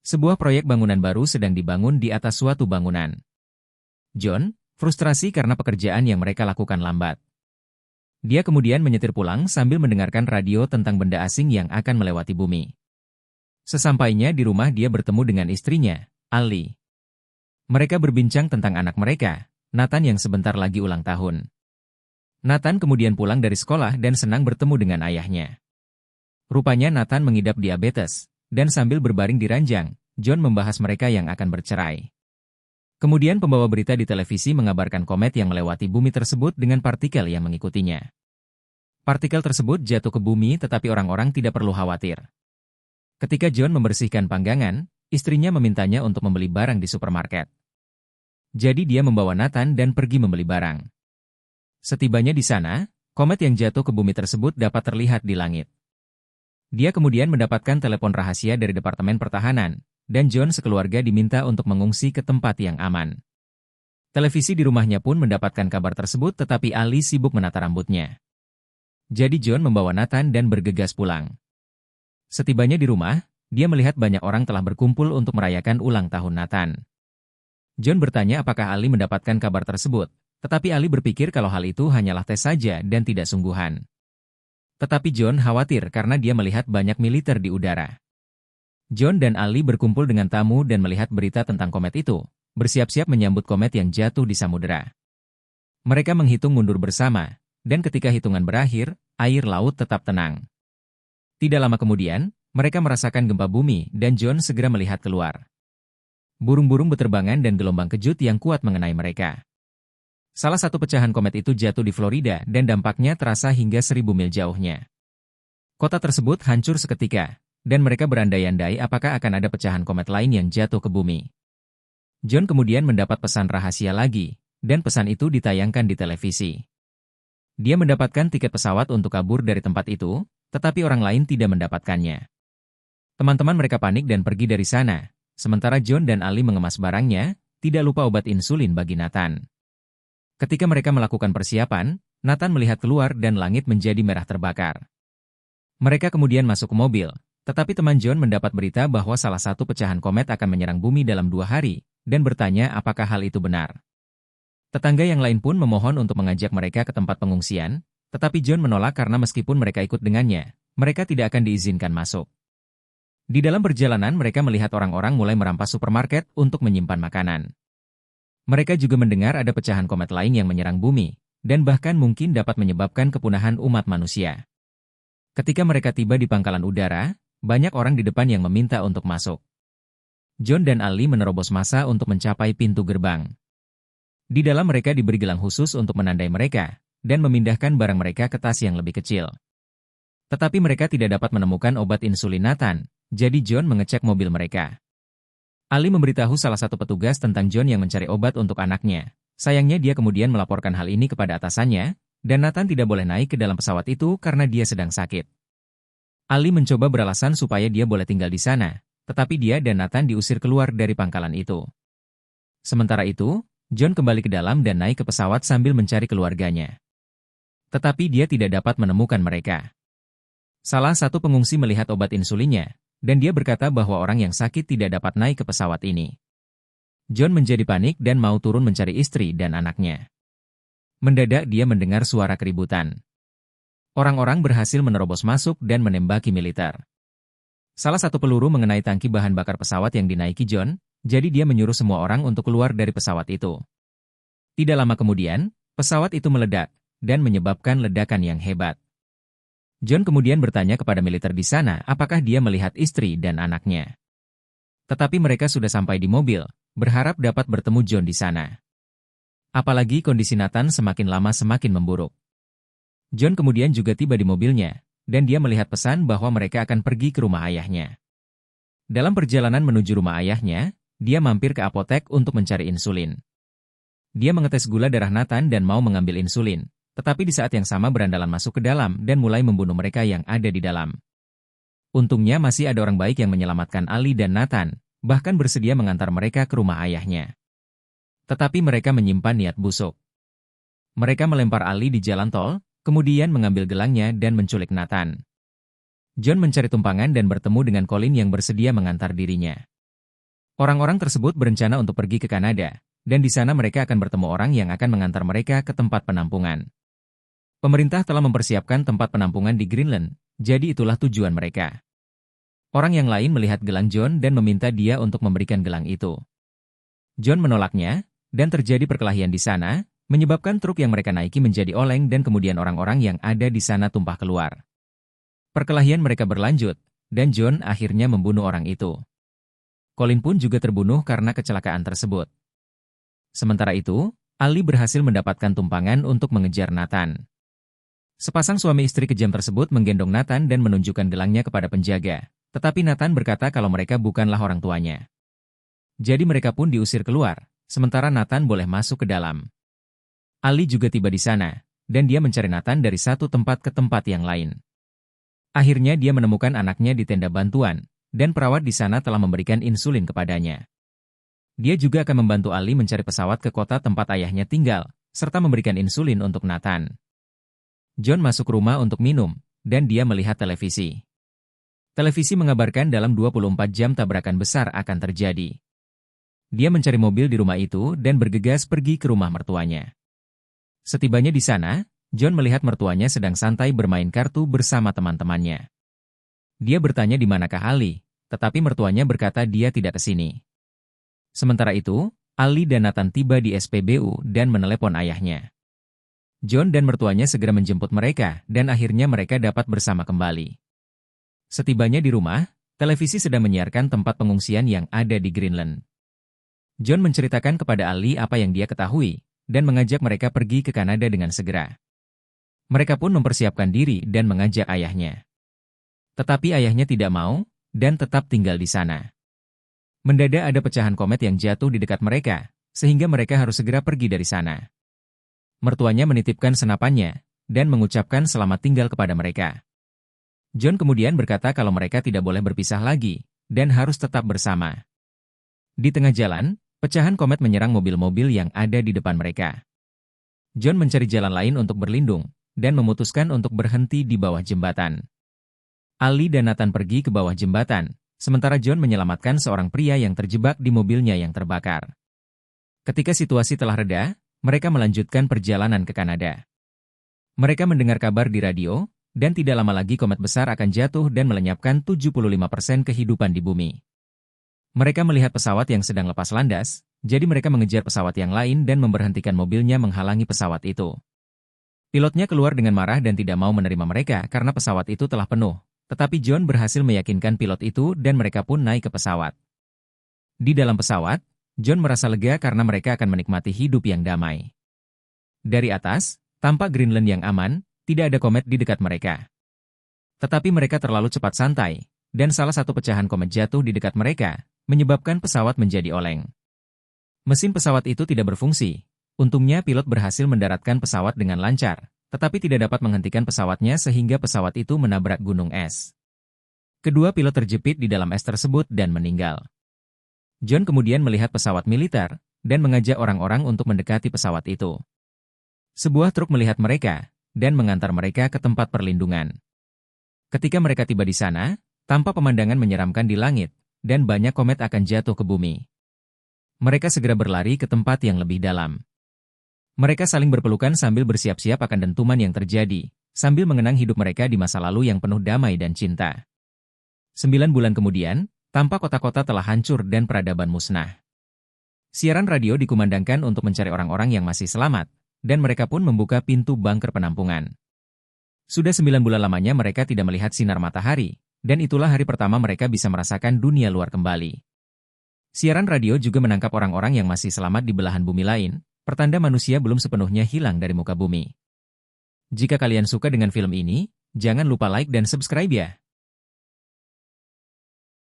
Sebuah proyek bangunan baru sedang dibangun di atas suatu bangunan. John, frustrasi karena pekerjaan yang mereka lakukan lambat. Dia kemudian menyetir pulang sambil mendengarkan radio tentang benda asing yang akan melewati bumi. Sesampainya di rumah dia bertemu dengan istrinya, Ali. Mereka berbincang tentang anak mereka, Nathan yang sebentar lagi ulang tahun. Nathan kemudian pulang dari sekolah dan senang bertemu dengan ayahnya. Rupanya Nathan mengidap diabetes, dan sambil berbaring di ranjang, John membahas mereka yang akan bercerai. Kemudian pembawa berita di televisi mengabarkan komet yang melewati bumi tersebut dengan partikel yang mengikutinya. Partikel tersebut jatuh ke bumi tetapi orang-orang tidak perlu khawatir. Ketika John membersihkan panggangan, istrinya memintanya untuk membeli barang di supermarket. Jadi dia membawa Nathan dan pergi membeli barang. Setibanya di sana, komet yang jatuh ke bumi tersebut dapat terlihat di langit. Dia kemudian mendapatkan telepon rahasia dari Departemen Pertahanan, dan John sekeluarga diminta untuk mengungsi ke tempat yang aman. Televisi di rumahnya pun mendapatkan kabar tersebut tetapi Ali sibuk menata rambutnya. Jadi John membawa Nathan dan bergegas pulang. Setibanya di rumah, dia melihat banyak orang telah berkumpul untuk merayakan ulang tahun Nathan. John bertanya apakah Ali mendapatkan kabar tersebut, tetapi Ali berpikir kalau hal itu hanyalah tes saja dan tidak sungguhan. Tetapi John khawatir karena dia melihat banyak militer di udara. John dan Ali berkumpul dengan tamu dan melihat berita tentang komet itu, bersiap-siap menyambut komet yang jatuh di samudera. Mereka menghitung mundur bersama, dan ketika hitungan berakhir, air laut tetap tenang. Tidak lama kemudian, mereka merasakan gempa bumi dan John segera melihat keluar. Burung-burung beterbangan dan gelombang kejut yang kuat mengenai mereka. Salah satu pecahan komet itu jatuh di Florida dan dampaknya terasa hingga 1000 mil jauhnya. Kota tersebut hancur seketika, dan mereka berandai-andai apakah akan ada pecahan komet lain yang jatuh ke bumi. John kemudian mendapat pesan rahasia lagi, dan pesan itu ditayangkan di televisi. Dia mendapatkan tiket pesawat untuk kabur dari tempat itu, tetapi orang lain tidak mendapatkannya. Teman-teman mereka panik dan pergi dari sana, sementara John dan Ali mengemas barangnya, tidak lupa obat insulin bagi Nathan. Ketika mereka melakukan persiapan, Nathan melihat keluar dan langit menjadi merah terbakar. Mereka kemudian masuk ke mobil, tetapi teman John mendapat berita bahwa salah satu pecahan komet akan menyerang bumi dalam 2 hari, dan bertanya apakah hal itu benar. Tetangga yang lain pun memohon untuk mengajak mereka ke tempat pengungsian, tetapi John menolak karena meskipun mereka ikut dengannya, mereka tidak akan diizinkan masuk. Di dalam perjalanan mereka melihat orang-orang mulai merampas supermarket untuk menyimpan makanan. Mereka juga mendengar ada pecahan komet lain yang menyerang bumi, dan bahkan mungkin dapat menyebabkan kepunahan umat manusia. Ketika mereka tiba di pangkalan udara, banyak orang di depan yang meminta untuk masuk. John dan Ali menerobos massa untuk mencapai pintu gerbang. Di dalam mereka diberi gelang khusus untuk menandai mereka, dan memindahkan barang mereka ke tas yang lebih kecil. Tetapi mereka tidak dapat menemukan obat insulin Nathan, jadi John mengecek mobil mereka. Ali memberitahu salah satu petugas tentang John yang mencari obat untuk anaknya. Sayangnya dia kemudian melaporkan hal ini kepada atasannya, dan Nathan tidak boleh naik ke dalam pesawat itu karena dia sedang sakit. Ali mencoba beralasan supaya dia boleh tinggal di sana, tetapi dia dan Nathan diusir keluar dari pangkalan itu. Sementara itu, John kembali ke dalam dan naik ke pesawat sambil mencari keluarganya. Tetapi dia tidak dapat menemukan mereka. Salah satu pengungsi melihat obat insulinnya, dan dia berkata bahwa orang yang sakit tidak dapat naik ke pesawat ini. John menjadi panik dan mau turun mencari istri dan anaknya. Mendadak dia mendengar suara keributan. Orang-orang berhasil menerobos masuk dan menembaki militer. Salah satu peluru mengenai tangki bahan bakar pesawat yang dinaiki John, jadi dia menyuruh semua orang untuk keluar dari pesawat itu. Tidak lama kemudian, pesawat itu meledak, dan menyebabkan ledakan yang hebat. John kemudian bertanya kepada militer di sana apakah dia melihat istri dan anaknya. Tetapi mereka sudah sampai di mobil, berharap dapat bertemu John di sana. Apalagi kondisi Nathan semakin lama semakin memburuk. John kemudian juga tiba di mobilnya, dan dia melihat pesan bahwa mereka akan pergi ke rumah ayahnya. Dalam perjalanan menuju rumah ayahnya, dia mampir ke apotek untuk mencari insulin. Dia mengetes gula darah Nathan dan mau mengambil insulin. Tetapi di saat yang sama berandalan masuk ke dalam dan mulai membunuh mereka yang ada di dalam. Untungnya masih ada orang baik yang menyelamatkan Ali dan Nathan, bahkan bersedia mengantar mereka ke rumah ayahnya. Tetapi mereka menyimpan niat busuk. Mereka melempar Ali di jalan tol, kemudian mengambil gelangnya dan menculik Nathan. John mencari tumpangan dan bertemu dengan Colin yang bersedia mengantar dirinya. Orang-orang tersebut berencana untuk pergi ke Kanada, dan di sana mereka akan bertemu orang yang akan mengantar mereka ke tempat penampungan. Pemerintah telah mempersiapkan tempat penampungan di Greenland, jadi itulah tujuan mereka. Orang yang lain melihat gelang John dan meminta dia untuk memberikan gelang itu. John menolaknya, dan terjadi perkelahian di sana, menyebabkan truk yang mereka naiki menjadi oleng dan kemudian orang-orang yang ada di sana tumpah keluar. Perkelahian mereka berlanjut, dan John akhirnya membunuh orang itu. Colin pun juga terbunuh karena kecelakaan tersebut. Sementara itu, Ali berhasil mendapatkan tumpangan untuk mengejar Nathan. Sepasang suami istri kejam tersebut menggendong Nathan dan menunjukkan gelangnya kepada penjaga, tetapi Nathan berkata kalau mereka bukanlah orang tuanya. Jadi mereka pun diusir keluar, sementara Nathan boleh masuk ke dalam. Ali juga tiba di sana, dan dia mencari Nathan dari satu tempat ke tempat yang lain. Akhirnya dia menemukan anaknya di tenda bantuan, dan perawat di sana telah memberikan insulin kepadanya. Dia juga akan membantu Ali mencari pesawat ke kota tempat ayahnya tinggal, serta memberikan insulin untuk Nathan. John masuk rumah untuk minum, dan dia melihat televisi. Televisi mengabarkan dalam 24 jam tabrakan besar akan terjadi. Dia mencari mobil di rumah itu dan bergegas pergi ke rumah mertuanya. Setibanya di sana, John melihat mertuanya sedang santai bermain kartu bersama teman-temannya. Dia bertanya di manakah Ali, tetapi mertuanya berkata dia tidak ke sini. Sementara itu, Ali dan Nathan tiba di SPBU dan menelepon ayahnya. John dan mertuanya segera menjemput mereka dan akhirnya mereka dapat bersama kembali. Setibanya di rumah, televisi sedang menyiarkan tempat pengungsian yang ada di Greenland. John menceritakan kepada Ali apa yang dia ketahui dan mengajak mereka pergi ke Kanada dengan segera. Mereka pun mempersiapkan diri dan mengajak ayahnya. Tetapi ayahnya tidak mau, dan tetap tinggal di sana. Mendadak ada pecahan komet yang jatuh di dekat mereka, sehingga mereka harus segera pergi dari sana. Mertuanya menitipkan senapannya, dan mengucapkan selamat tinggal kepada mereka. John kemudian berkata kalau mereka tidak boleh berpisah lagi, dan harus tetap bersama. Di tengah jalan, pecahan komet menyerang mobil-mobil yang ada di depan mereka. John mencari jalan lain untuk berlindung, dan memutuskan untuk berhenti di bawah jembatan. Ali dan Nathan pergi ke bawah jembatan, sementara John menyelamatkan seorang pria yang terjebak di mobilnya yang terbakar. Ketika situasi telah reda, mereka melanjutkan perjalanan ke Kanada. Mereka mendengar kabar di radio, dan tidak lama lagi komet besar akan jatuh dan melenyapkan 75% kehidupan di bumi. Mereka melihat pesawat yang sedang lepas landas, jadi mereka mengejar pesawat yang lain dan memberhentikan mobilnya menghalangi pesawat itu. Pilotnya keluar dengan marah dan tidak mau menerima mereka karena pesawat itu telah penuh. Tetapi John berhasil meyakinkan pilot itu dan mereka pun naik ke pesawat. Di dalam pesawat, John merasa lega karena mereka akan menikmati hidup yang damai. Dari atas, tampak Greenland yang aman, tidak ada komet di dekat mereka. Tetapi mereka terlalu cepat santai, dan salah satu pecahan komet jatuh di dekat mereka, menyebabkan pesawat menjadi oleng. Mesin pesawat itu tidak berfungsi. Untungnya pilot berhasil mendaratkan pesawat dengan lancar, tetapi tidak dapat menghentikan pesawatnya sehingga pesawat itu menabrak gunung es. Kedua pilot terjepit di dalam es tersebut dan meninggal. John kemudian melihat pesawat militer, dan mengajak orang-orang untuk mendekati pesawat itu. Sebuah truk melihat mereka, dan mengantar mereka ke tempat perlindungan. Ketika mereka tiba di sana, tampak pemandangan menyeramkan di langit, dan banyak komet akan jatuh ke bumi. Mereka segera berlari ke tempat yang lebih dalam. Mereka saling berpelukan sambil bersiap-siap akan dentuman yang terjadi, sambil mengenang hidup mereka di masa lalu yang penuh damai dan cinta. 9 bulan kemudian, tampak kota-kota telah hancur dan peradaban musnah. Siaran radio dikumandangkan untuk mencari orang-orang yang masih selamat, dan mereka pun membuka pintu bunker penampungan. Sudah 9 bulan lamanya mereka tidak melihat sinar matahari, dan itulah hari pertama mereka bisa merasakan dunia luar kembali. Siaran radio juga menangkap orang-orang yang masih selamat di belahan bumi lain, pertanda manusia belum sepenuhnya hilang dari muka bumi. Jika kalian suka dengan film ini, jangan lupa like dan subscribe ya.